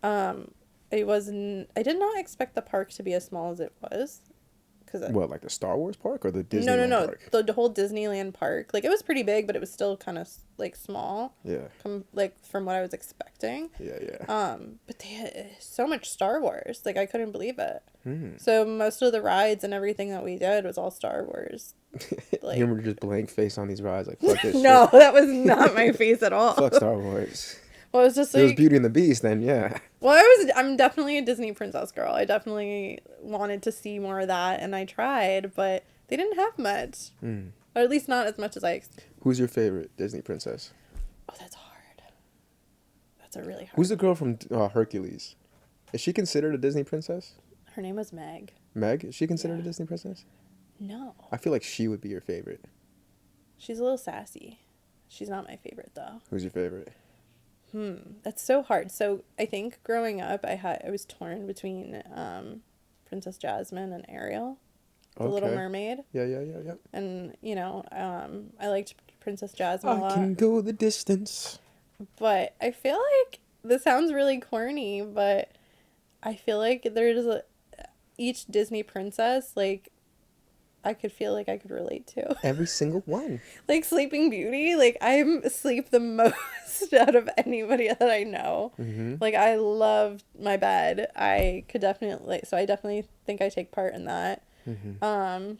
I did not expect the park to be as small as it was. What, like the Star Wars park or the Disneyland No. park? The whole Disneyland park. Like, it was pretty big, but it was still kind of, like, small. Yeah. Like, from what I was expecting. Yeah. But they had so much Star Wars. Like, I couldn't believe it. Mm. So, most of the rides and everything that we did was all Star Wars. Like, You remember just blank face on these rides, like, fuck this no, shit. that was not my face at all. Fuck Star Wars. Well, it was just If it was like... Beauty and the Beast, then yeah. Well, I'm definitely a Disney princess girl. I definitely wanted to see more of that, and I tried, but they didn't have much. Mm. Or at least not as much as I... Who's your favorite Disney princess? Oh, that's hard. That's a really hard... Who's the girl from Hercules? Is she considered a Disney princess? Her name was Meg. Meg? Is she considered Yeah. a Disney princess? No. I feel like she would be your favorite. She's a little sassy. She's not my favorite, though. Who's your favorite? That's so hard. So I think growing up, I was torn between Princess Jasmine and Ariel, the Little Mermaid. Yeah. And, you know, I liked Princess Jasmine a lot. I can go the distance. But I feel like this sounds really corny, but I feel like each Disney princess, like, I could feel like I could relate to. Every single one. Like Sleeping Beauty, like I'm asleep the most out of anybody that I know. Mm-hmm. Like I love my bed. I definitely think I take part in that. Mm-hmm.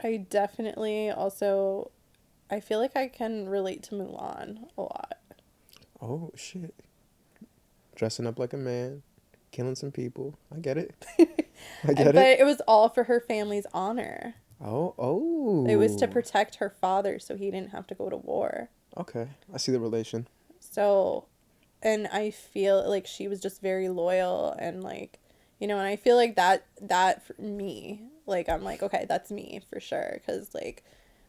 I definitely also, I feel like I can relate to Mulan a lot. Oh, shit. Dressing up like a man. Killing some people. I get it. I get But it. it was all for her family's honor. Oh. It was to protect her father so he didn't have to go to war. Okay. I see the relation. So, and I feel like she was just very loyal and like, you know, and I feel like that for me, like, I'm like, okay, that's me for sure. 'Cause like,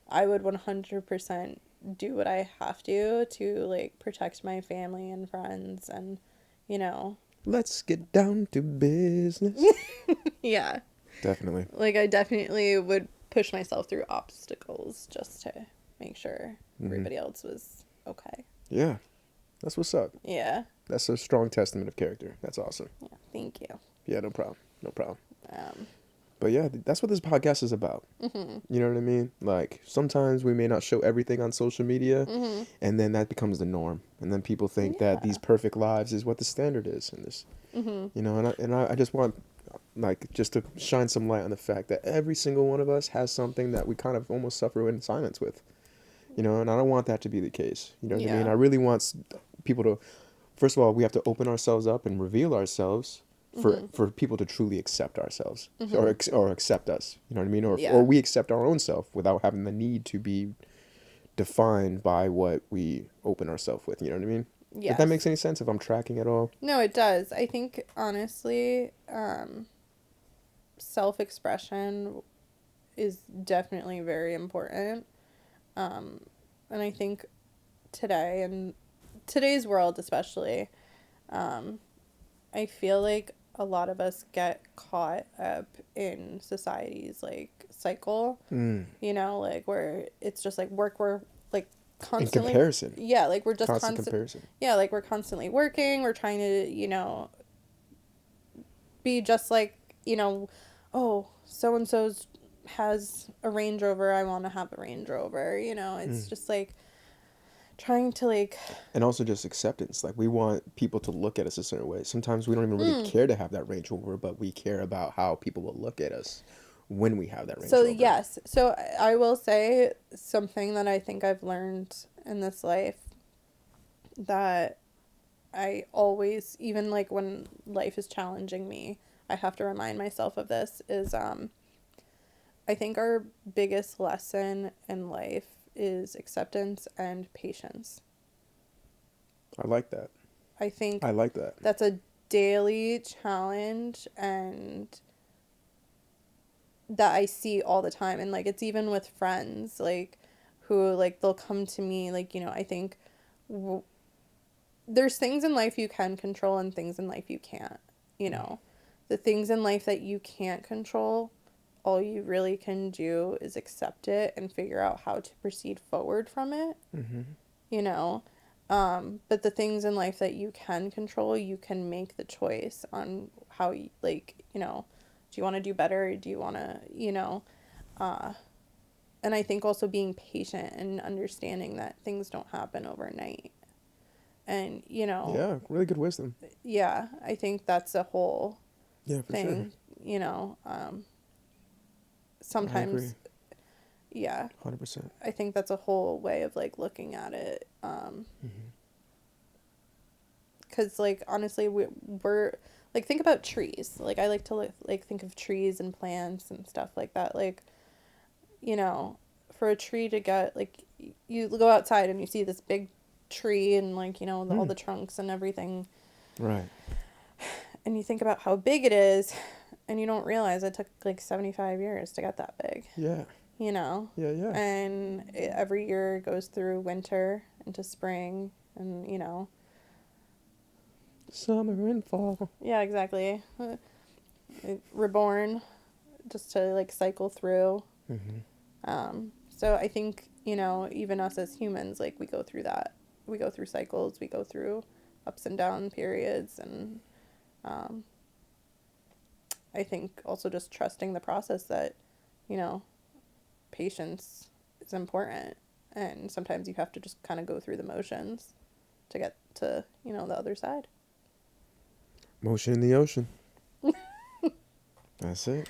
I would 100% do what I have to like protect my family and friends and, you know. Let's get down to business. Yeah. Definitely. Like, I definitely would push myself through obstacles just to make sure everybody else was okay. Yeah. That's what's up. Yeah. That's a strong testament of character. That's awesome. Yeah. Thank you. Yeah, no problem. No problem. But yeah, that's what this podcast is about. Mm-hmm. You know what I mean? Like, sometimes we may not show everything on social media, and then that becomes the norm. And then people think that these perfect lives is what the standard is. And this, you know, and I just want, like, just to shine some light on the fact that every single one of us has something that we kind of almost suffer in silence with. You know, and I don't want that to be the case. You know what I mean? I really want people to, first of all, we have to open ourselves up and reveal ourselves for people to truly accept ourselves or accept us. You know what I mean? Or we accept our own self without having the need to be defined by what we open ourselves with. You know what I mean? Yes. If that makes any sense, if I'm tracking at all. No, it does. I think, honestly, self-expression is definitely very important. And I think today, in today's world especially, I feel like a lot of us get caught up in society's like cycle, Mm. you know, like where it's just like work, we're like In constantly, comparison, yeah, like we're just constant comparison. yeah, like we're constantly working, we're trying to, you know, be just like, you know, oh, so and so's has a Range Rover, I want to have a Range Rover, you know, it's Mm. just like trying to like, And also just acceptance. Like we want people to look at us a certain way. Sometimes we don't even really mm. care to have that Range Rover, but we care about how people will look at us when we have that Range So Rover. yes, so I will say something that I think I've learned in this life that I always, even like when life is challenging me, I have to remind myself of this is I think our biggest lesson in life is acceptance and patience. I like that. I think I like that. that's a daily challenge and that I see all the time, and like it's even with friends like who like they'll come to me like, you know, I think w- there's things in life you can control and things in life you can't, you know. The things in life that you can't control, all you really can do is accept it and figure out how to proceed forward from it, Mm-hmm. you know. But the things in life that you can control, you can make the choice on how you, like, you know, do you want to do better? Or do you want to, you know, uh, and I think also being patient and understanding that things don't happen overnight. And, you know, Yeah, really good wisdom. yeah, I think that's a whole Yeah, for sure. thing, you know, I agree. sometimes, yeah, 100%. I think that's a whole way of like looking at it. Mm-hmm. Because like honestly we're like think about trees, like I like to like think of trees and plants and stuff like that, like, you know, for a tree to get like you go outside and you see this big tree and like, you know, all Mm. the trunks and everything, Right. and you think about how big it is and you don't realize it took like 75 years to get that big, Yeah. you know. Yeah, yeah. And every year goes through winter into spring and, you know, Summer and fall. yeah, exactly. Reborn just to like cycle through. Mm-hmm. So I think, you know, even us as humans, like we go through that. We go through cycles, we go through ups and down periods. And um, I think also just trusting the process that, you know, patience is important. And sometimes you have to just kind of go through the motions to get to, you know, the other side. Motion in the ocean. That's it.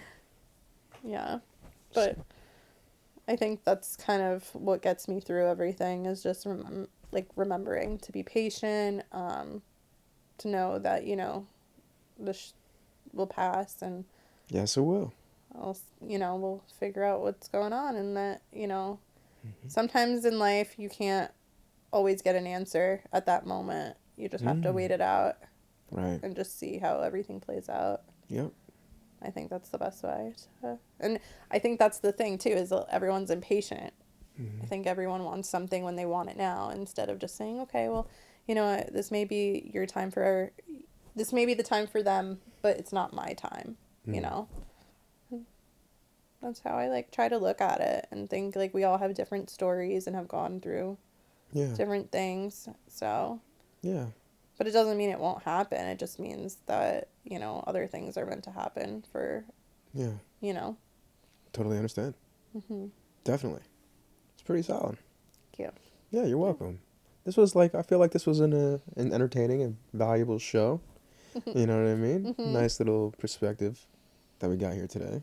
Yeah. But I think that's kind of what gets me through everything is just like remembering to be patient, to know that, you know, this will pass and Yes, it will. you know, we'll figure out what's going on, and that, you know, Mm-hmm. sometimes in life you can't always get an answer at that moment. You just have to Mm. wait it out Right. and just see how everything plays out. Yep. I think that's the best way to, and I think that's the thing too is that everyone's impatient. I Mm-hmm. think everyone wants something when they want it now instead of just saying, okay, well, you know what, this may be your time for, this may be the time for them, but it's not my time, you Mm. know? That's how I like try to look at it and think like we all have different stories and have gone through Yeah. different things. So, Yeah. but it doesn't mean it won't happen. It just means that, you know, other things are meant to happen for, Yeah. you know. Totally understand. Mm-hmm. Definitely. It's pretty solid. Cute. Yeah, you're welcome. This was like I feel like this was an entertaining and valuable show. You know what I mean? Mm-hmm. Nice little perspective that we got here today.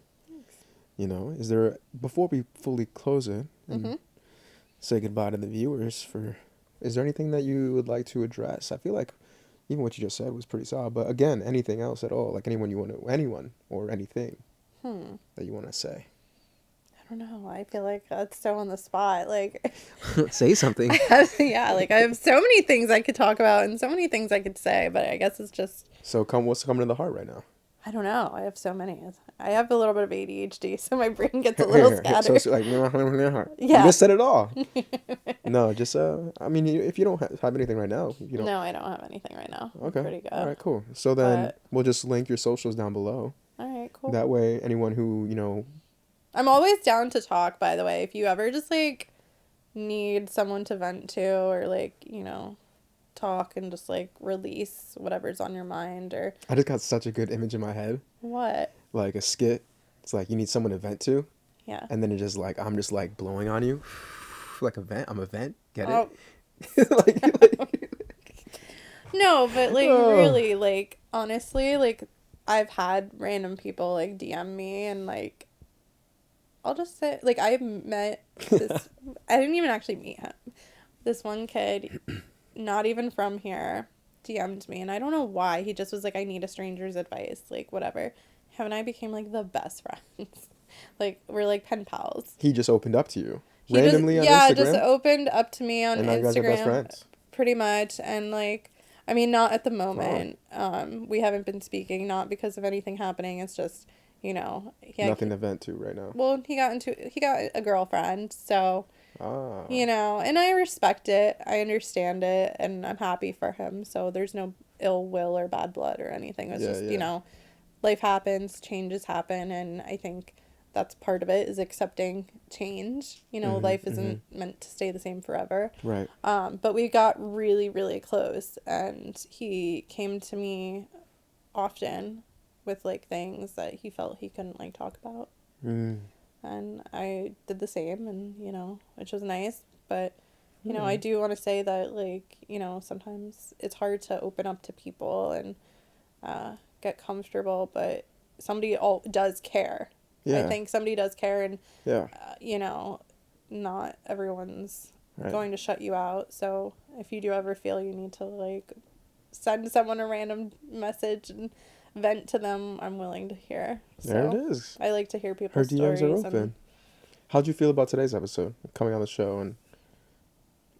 You know, is there before we fully close it and Mm-hmm. say goodbye to the viewers for is there anything that you would like to address? I feel like even what you just said was pretty solid, but again, anything else at all, like anyone or anything that you want to say. I don't know. I feel like that's so on the spot. Like, Say something. yeah, like I have so many things I could talk about and so many things I could say, but I guess it's just, So what's coming to the heart right now? I don't know. I have so many. I have a little bit of ADHD, so my brain gets a little So scattered. it's like, you Yeah. just said it all. No, just I mean, if you don't have anything right now, you don't. No, I don't have anything right now. I'm Okay. pretty All good. right. Cool. So then But we'll just link your socials down below. all right, cool. That way, anyone who I'm always down to talk, by the way. If you ever just like need someone to vent to or like, talk and just like release whatever's on your mind or I just got such a good image in my head, what. like a skit. It's like you need someone to vent to, Yeah. and then it's just like I'm just like blowing on you, like a vent. I'm a vent. Get Oh, it? like no, but like oh. really, like honestly, like I've had random people like DM me and like I'll just say like I met this I didn't even actually meet him. This one kid, not even from here, DM'd me and I don't know why. He just was like, I need a stranger's advice, like whatever. Him and I became like the best friends. Like we're like pen pals. He just opened up to you He just randomly on yeah, just Instagram, opened up to me on and now you guys are best Instagram friends. pretty much and like I mean not at the Wow. moment. We haven't been speaking not because of anything happening. It's just, Nothing to vent to right now. well, he got a girlfriend, so Ah. and I respect it. I understand it and I'm happy for him. So there's no ill will or bad blood or anything. It's Yeah, just, yeah. life happens, changes happen, and I think that's part of it is accepting change. Life isn't meant to stay the same forever. Right. But we got really, really close, and he came to me often with like things that he felt he couldn't like talk about, Mm. and I did the same, and which was nice. But I Mm. do want to say that like sometimes it's hard to open up to people and get comfortable, but somebody all does care. I Yeah. think somebody does care, and Yeah. not everyone's Right. going to shut you out. So if you do ever feel you need to like send someone a random message and vent to them, I'm willing to hear. There it So is. I like to hear Her people's DMs are stories and open. How'd you feel about today's episode coming on the show? And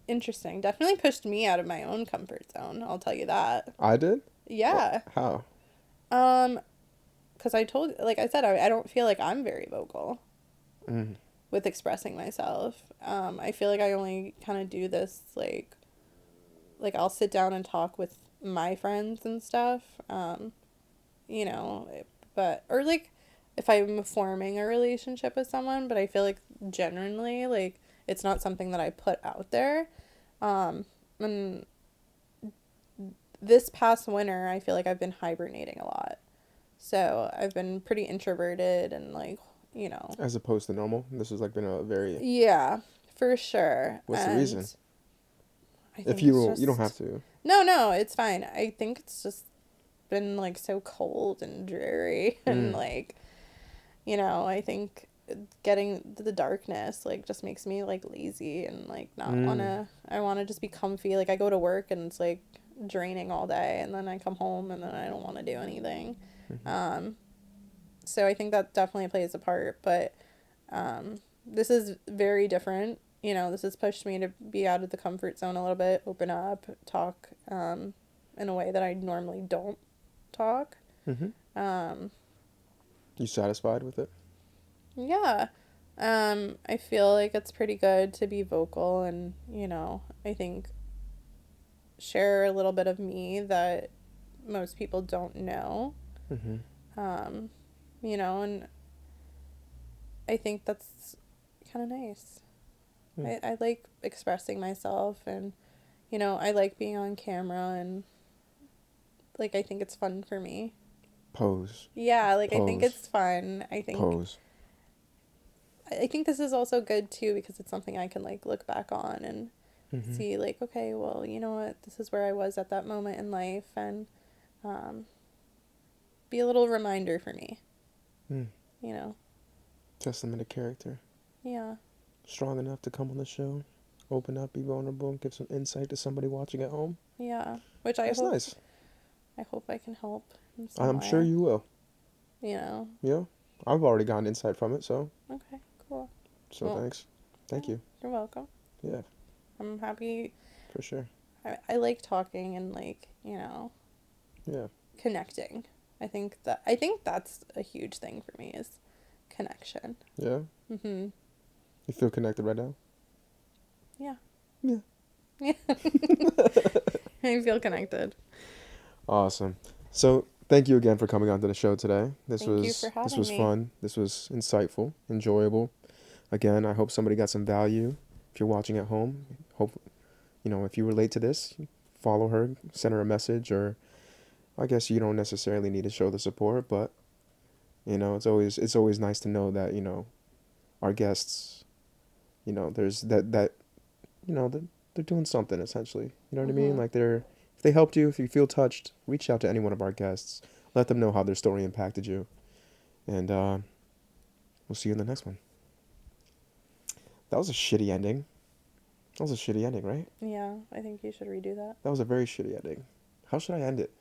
interesting. Definitely pushed me out of my own comfort zone. I'll tell you that. I did. Yeah. How? Because like I said, I don't feel like I'm very vocal Mm. with expressing myself. I feel like I only kind of do this like I'll sit down and talk with my friends and stuff. You know, but or like if I'm forming a relationship with someone, but I feel like genuinely like it's not something that I put out there. And this past winter, I feel like I've been hibernating a lot. So I've been pretty introverted and like, As opposed to normal. This has like been a very. yeah, for sure. What's the And reason? I If think it's you don't have just to. no, it's fine. I think it's just been like so cold and dreary and Mm. like, I think getting the darkness like just makes me like lazy and like not Mm. I want to just be comfy. Like I go to work and it's like draining all day and then I come home and then I don't want to do anything. Mm-hmm. So I think that definitely plays a part, but this is very different. This has pushed me to be out of the comfort zone a little bit, open up, talk in a way that I normally don't talk. Mm-hmm. Um, You satisfied with it? yeah. I feel like it's pretty good to be vocal and, I think share a little bit of me that most people don't know. Mm-hmm. And I think that's kind of nice. Mm. I like expressing myself and, I like being on camera and, like, I think it's fun for me. Pose. Yeah, like, I think Pose. it's fun. Pose. I think this is also good, too, because it's something I can, like, look back on and Mm-hmm. see, like, okay, well, you know what? This is where I was at that moment in life and be a little reminder for me, Mm. you know? Testament of character. Yeah. Strong enough to come on the show, open up, be vulnerable, give some insight to somebody watching at home. Yeah. Which That's nice. I hope I can help in some I'm way. sure you will. Yeah. I've already gotten insight from it, so. Okay, cool. So Well, thanks. Thank you. You're welcome. Yeah, I'm happy. for sure. I like talking and, like, Yeah. connecting. I think that's a huge thing for me is connection. Yeah. Mm-hmm. You feel connected right now? Yeah. Yeah. Yeah. I feel connected. Awesome. So thank you again for coming on to the show today. Thank you for This having was me. fun. This was insightful, enjoyable. Again, I hope somebody got some value. If you're watching at home, hope if you relate to this, follow her, send her a message, or I guess you don't necessarily need to show the support, but it's always nice to know that our guests, there's that they're doing something essentially. You know what I mean? Mm-hmm. Like if they helped you, if you feel touched, reach out to any one of our guests. Let them know how their story impacted you, and we'll see you in the next one. That was a shitty ending. That was a shitty ending, right? Yeah, I think you should redo that. That was a very shitty ending. How should I end it?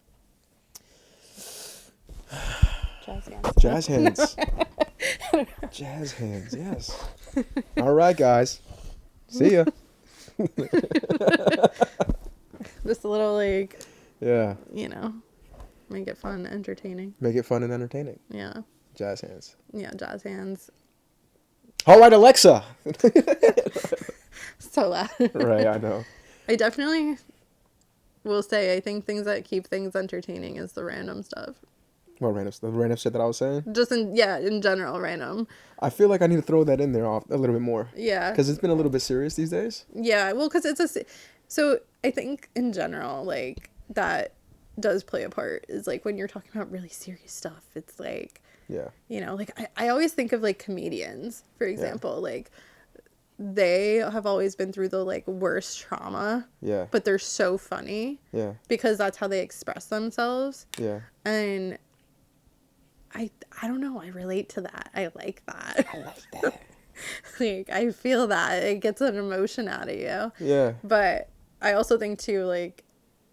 Jazz hands. Jazz hands. Jazz hands, yes. All right, guys. See ya. Just a little Yeah. make it fun, entertaining. Make it fun and entertaining. Yeah. Jazz hands. Yeah, jazz hands. All right, Alexa. So loud. Right, I know. I definitely will say I think things that keep things entertaining is the random stuff. What the random shit that I was saying? Just in general, random. I feel like I need to throw that in there off a little bit more. Yeah. Because it's been a little bit serious these days. Yeah, well, because so I think in general, that does play a part, is when you're talking about really serious stuff, it's Yeah. I always think of comedians, for example, they have always been through the worst trauma. Yeah. But they're so funny. Yeah. Because that's how they express themselves. Yeah. And I don't know, I relate to that. I like that. I like that. I feel that. It gets an emotion out of you. Yeah. But I also think too,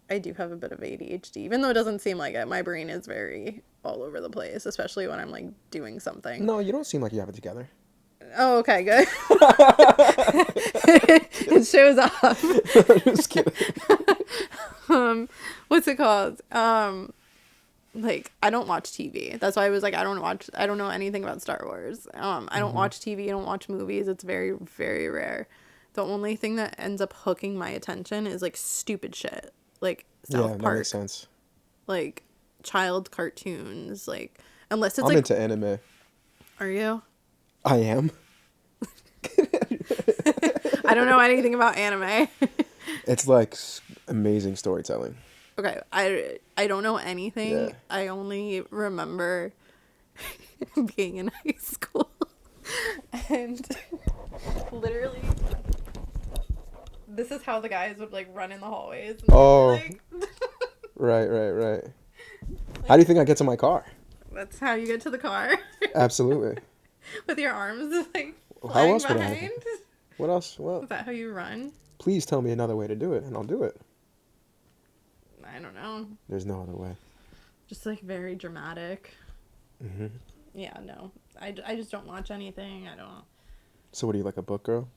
I do have a bit of ADHD, even though it doesn't seem like it. My brain is very all over the place, especially when I'm doing something. No, you don't seem like you have it together. Oh, okay, good. It shows off. Just kidding. What's it called? I don't watch TV. That's why I was I don't know anything about Star Wars. I don't watch TV. I don't watch movies. It's very, very rare. The only thing that ends up hooking my attention is stupid shit. South Park. That makes sense. Child cartoons. Unless it's I'm into anime. Are you? I am. I don't know anything about anime. It's amazing storytelling. Okay, I don't know anything. Yeah. I only remember being in high school and literally this is how the guys would run in the hallways. And Oh. Right. How do you think I get to my car? That's how you get to the car. Absolutely. With your arms How else would I? behind. What else? Well, Is that how you run? please tell me another way to do it, and I'll do it. I don't know. There's no other way. Just very dramatic. Mm-hmm. Yeah, no. I just don't watch anything. I don't. So what, are you like a book girl?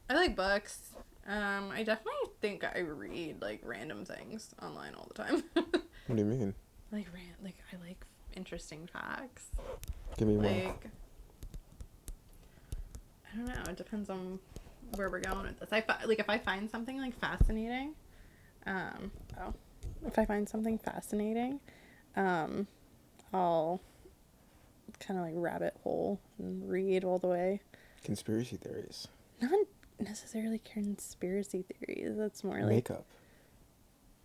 I like books. I definitely think I read random things online all the time. What do you mean? I like interesting facts. Give me one. I don't know. It depends on where we're going with this. If I find something fascinating, if I find something fascinating, I'll kind of rabbit hole and read all the way. Conspiracy theories. Not necessarily conspiracy theories. That's more Makeup.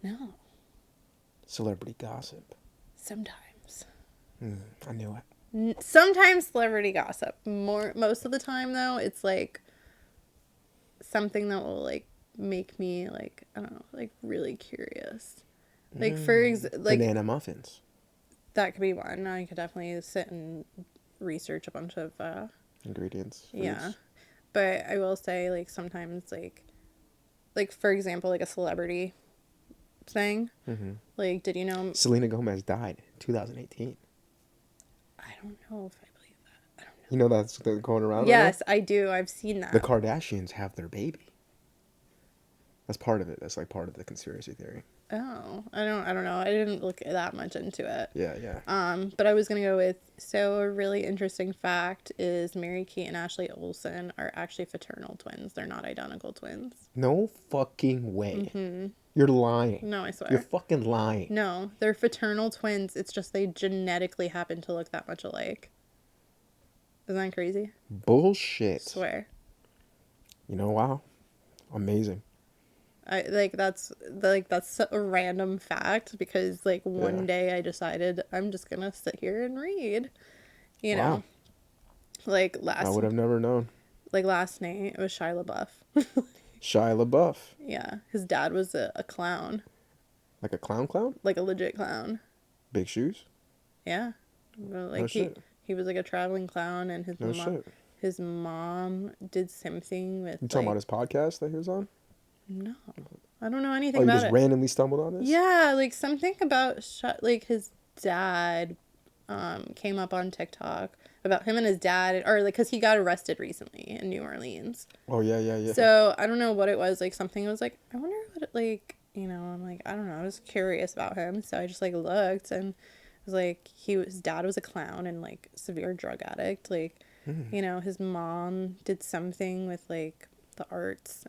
No. Celebrity gossip. Sometimes. I knew it. Sometimes celebrity gossip. Most of the time though, it's something that will make me I don't know, really curious. Banana muffins. That could be one. I could definitely sit and research a bunch of Ingredients. yeah. Foods. But I will say sometimes for example a celebrity thing. Mm-hmm. Did you know Selena Gomez died in 2018. I don't know if I believe that. I don't know. You know that's going around. Yes, I do. I've seen that. The Kardashians have their baby. That's part of it. That's part of the conspiracy theory. Oh, I don't know. I didn't look that much into it. Yeah. But I was gonna go with, so a really interesting fact is Mary Kate and Ashley Olsen are actually fraternal twins. They're not identical twins. No fucking way. You're lying. No, I You're swear. fucking lying. No, they're fraternal twins. It's just they genetically happen to look that much alike. Isn't that crazy? Bullshit. Swear. You know, wow. Amazing. That's a random fact because like one day I decided I'm just gonna sit here and read. You know. Wow. Like I would have never known. Like last night it was Shia LaBeouf. Shia LaBeouf. Yeah. His dad was a clown. Like a clown? Like a legit clown. Big shoes? Yeah. Like No shit. he was like a traveling clown and No shit. his mom did something with You talking about his podcast that he was on? No. I don't know anything Oh, you about just it. randomly stumbled on this? Yeah, like something about like his dad came up on TikTok about him and his dad, or like because he got arrested recently in New Orleans. Oh, yeah. So I don't know what it was. Like something was like, I wonder what it, like, you know, I'm like, I don't know. I was curious about him. So I just like looked and it was like his dad was a clown and like severe drug addict. Like, you know, his mom did something with like the arts.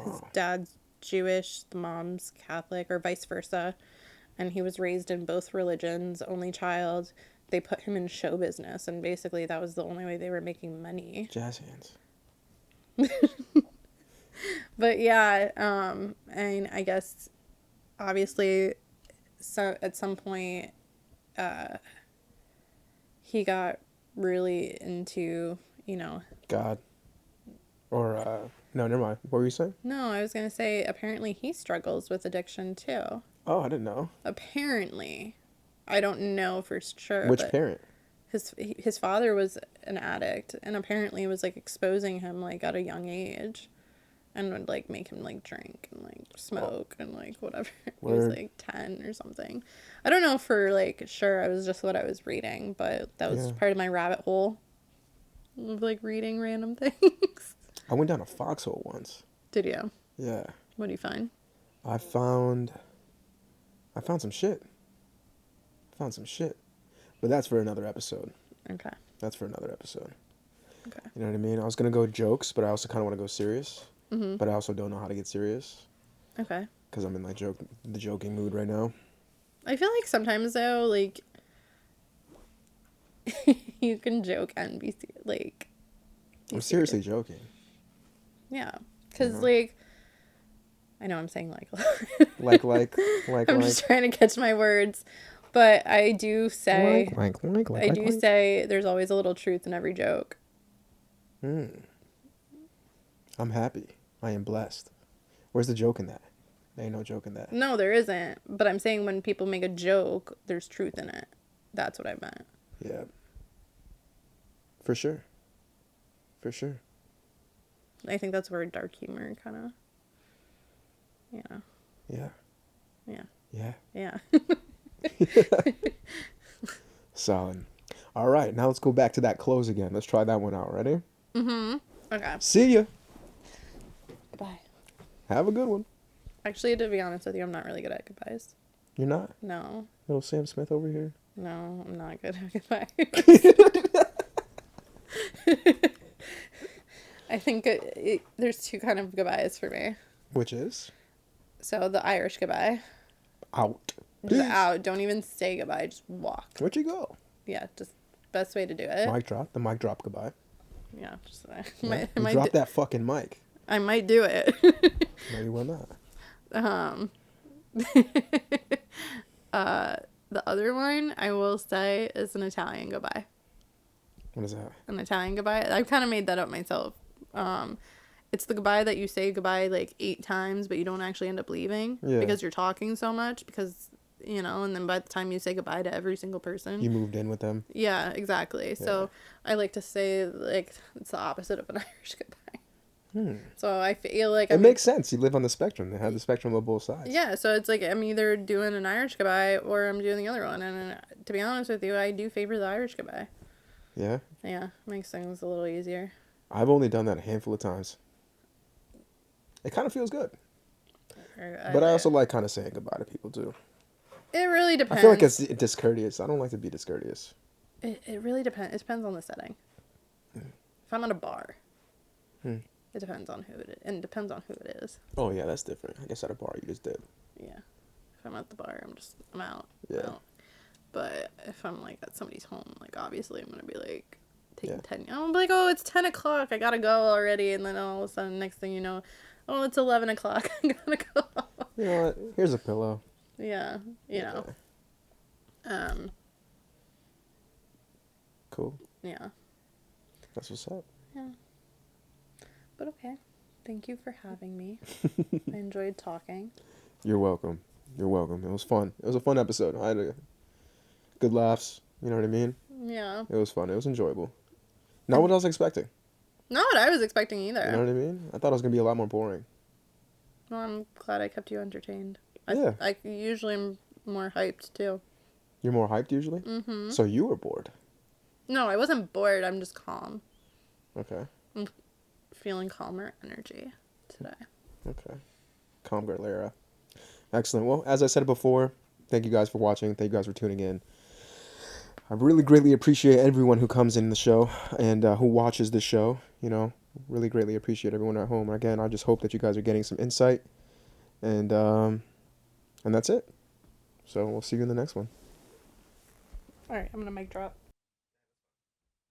His dad's Jewish, the mom's Catholic, or vice versa. And he was raised in both religions, only child. They put him in show business, and basically that was the only way they were making money. Jazz hands. But yeah, and I guess obviously, so at some point, he got really into, you know. God. Or, no, never mind. What were you saying? No, I was gonna say apparently he struggles with addiction too. Oh, I didn't know. Apparently, I don't know for sure. Which but parent? His father was an addict, and apparently was like exposing him like at a young age, and would like make him like drink and like smoke and like whatever. He was like 10 or something. I don't know for like sure. I was just what I was reading, but that was part of my rabbit hole of like reading random things. I went down a foxhole once. Did you? Yeah. What do you find? I found some shit. But that's for another episode. Okay. That's for another episode. Okay. You know what I mean? I was going to go jokes, but I also kind of want to go serious. Mm-hmm. But I also don't know how to get serious. Okay. Because I'm in like the joking mood right now. I feel like sometimes though, like you can joke and be like. I'm seriously joking. Yeah, because like, I know I'm saying like. I'm just trying to catch my words, but I do say. I do say there's always a little truth in every joke. I'm happy. I am blessed. Where's the joke in that? There ain't no joke in that. No, there isn't. But I'm saying when people make a joke, there's truth in it. That's what I meant. Yeah. For sure. I think that's where dark humor kind of, you know. Yeah. Solid. All right, now let's go back to that close again. Let's try that one out. Ready? Mm-hmm. Okay. See ya. Goodbye. Have a good one. Actually, to be honest with you, I'm not really good at goodbyes. You're not? No. Little Sam Smith over here? No, I'm not good at goodbyes. I think there's two kind of goodbyes for me. Which is? So the Irish goodbye. Out. Just out. Don't even say goodbye. Just walk. Where'd you go? Yeah, just best way to do it. Mic drop. The mic drop goodbye. Yeah, just Yeah. Drop that fucking mic. I might do it. No, you will not. The other one I will say is an Italian goodbye. What is that? An Italian goodbye. I kind of made that up myself. It's the goodbye that you say goodbye like 8 times, but you don't actually end up leaving because you're talking so much. Because you know, and then by the time you say goodbye to every single person, you moved in with them. Yeah, exactly. Yeah. So I like to say like it's the opposite of an Irish goodbye. So I feel like it makes sense. You live on the spectrum. They have the spectrum of both sides. Yeah, so it's like I'm either doing an Irish goodbye or I'm doing the other one. And to be honest with you, I do favor the Irish goodbye. Yeah? Yeah, makes things a little easier. I've only done that a handful of times. It kind of feels good. But I also like kind of saying goodbye to people too. It really I depends. feel like it's discourteous. I don't like to be discourteous. It really depends. It depends on the setting. If I'm at a bar, Hmm. it depends on who it is. And it depends on who it is. Oh, yeah, that's different. I guess at a bar you just did. Yeah. If I'm at the bar, I'm out. Yeah. I'm out. But if I'm like at somebody's home, like obviously I'm gonna be like taking 10. I'm like, oh, it's 10 o'clock. I gotta go already. And then all of a sudden, next thing you know, oh, it's 11 o'clock. I gotta go. You know what? Here's a pillow. Yeah. You know. Cool. Yeah. That's what's up. Yeah. But okay. Thank you for having me. I enjoyed talking. You're welcome. You're welcome. It was fun. It was a fun episode. I had good laughs. You know what I mean? Yeah. It was fun. It was enjoyable. Not what I was expecting. Not what I was expecting either. You know what I mean? I thought it was going to be a lot more boring. Well, I'm glad I kept you entertained. Yeah. I usually am more hyped too. You're more hyped usually? Mm-hmm. So you were bored. No, I wasn't bored. I'm just calm. Okay. I'm feeling calmer energy today. Okay. Calm girl era. Excellent. Well, as I said before, thank you guys for watching. Thank you guys for tuning in. I really greatly appreciate everyone who comes in the show and who watches the show. You know, really greatly appreciate everyone at home. Again, I just hope that you guys are getting some insight, and that's it. So we'll see you in the next one. All right, I'm gonna mic drop.